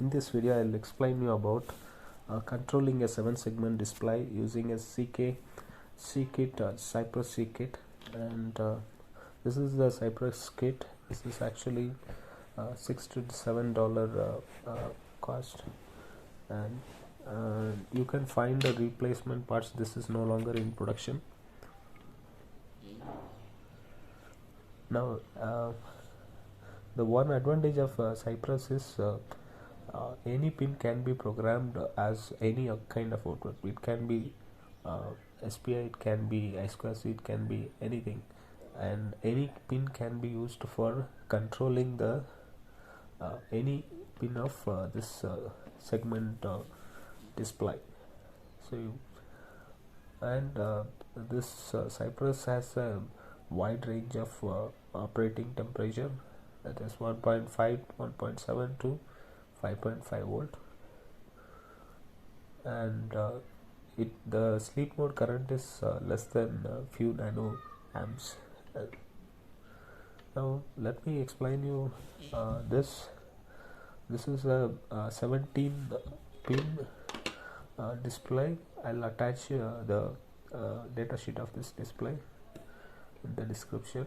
In this video I'll explain you about controlling a 7 segment display using a C-kit, Cypress C-kit, and this is the Cypress kit. This is actually $6 to $7 cost, and you can find the replacement parts. This is no longer in production now. The one advantage of Cypress is any pin can be programmed as any kind of output. It can be SPI, it can be I2C, it can be anything, and any pin can be used for controlling the any pin of this segment display. So this Cypress has a wide range of operating temperature, that is 1.5, 1.7 to 5.5 volt, and the sleep mode current is less than a few nano amps. Now let me explain you this. This is a 17 pin display. I'll attach the data sheet of this display in the description.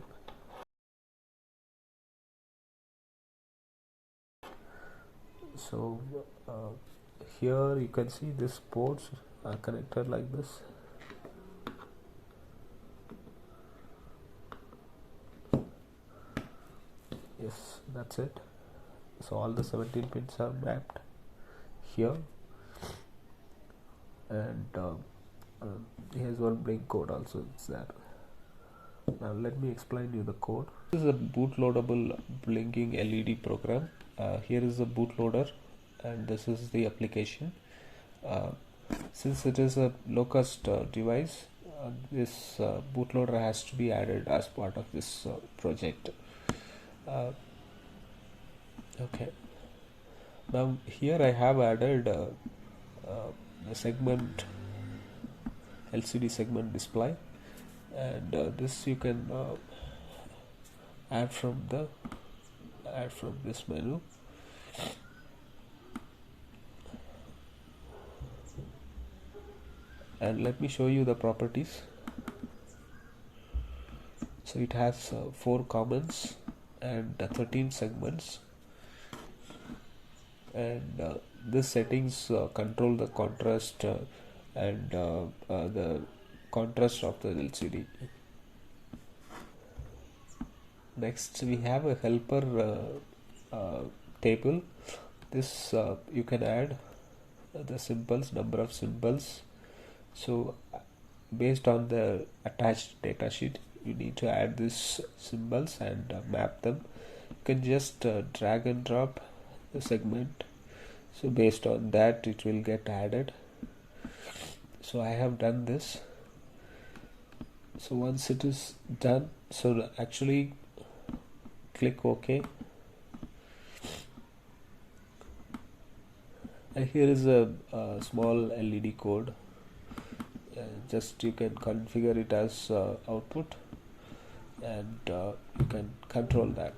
So here you can see this ports are connected like this. Yes, that's it. So all the 17 pins are mapped here, and here's one blink code also, it's there. Now let me explain you the code. This is a bootloadable blinking LED program. Here is the bootloader, and this is the application. Since it is a low-cost device, this bootloader has to be added as part of this project. Okay. Now here I have added the segment LCD segment display, and this you can add from this menu. And let me show you the properties. So it has 4 commons and 13 segments, and this settings control the contrast and the contrast of the LCD. Next we have a helper table. This you can add the symbols, number of symbols. So based on the attached data sheet, you need to add these symbols and map them. You can just drag and drop the segment, so based on that it will get added. So I have done this. So once it is done, so actually click OK, and here is a small LED code. Just you can configure it as output, and you can control that.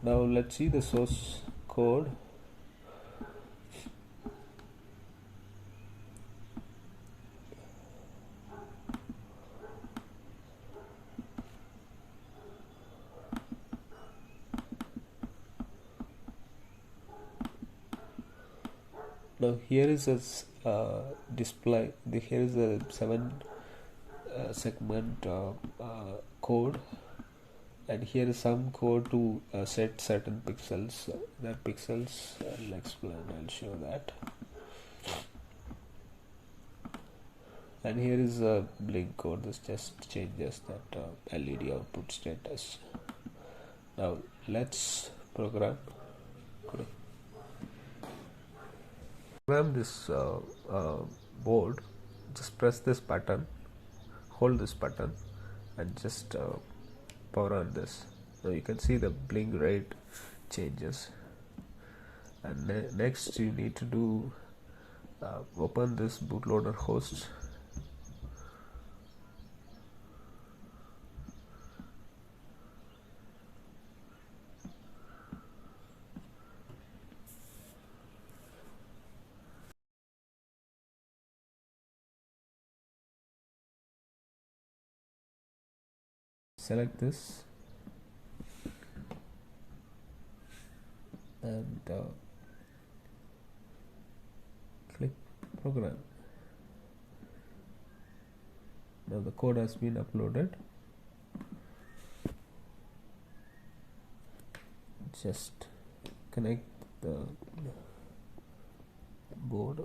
Now let's see the source code. Now here is a display. Here is a 7 segment code, and here is some code to set certain pixels. That pixels I'll explain. I'll show that. And here is a blink code. This just changes that LED output status. Now let's program. Program this board. Just press this button, hold this button, and just power on this. Now you can see the blink rate changes. And next you need to do open this bootloader host. select this and click program. Now the code has been uploaded. Just connect the board.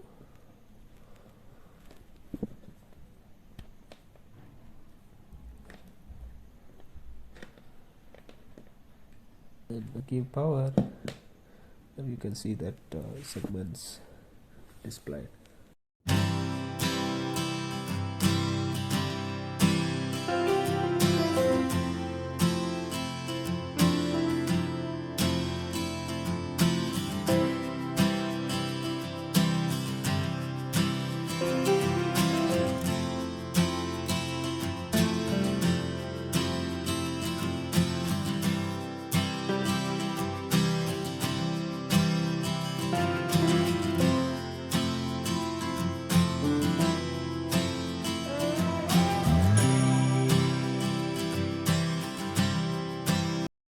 And give power, and you can see that segments displayed.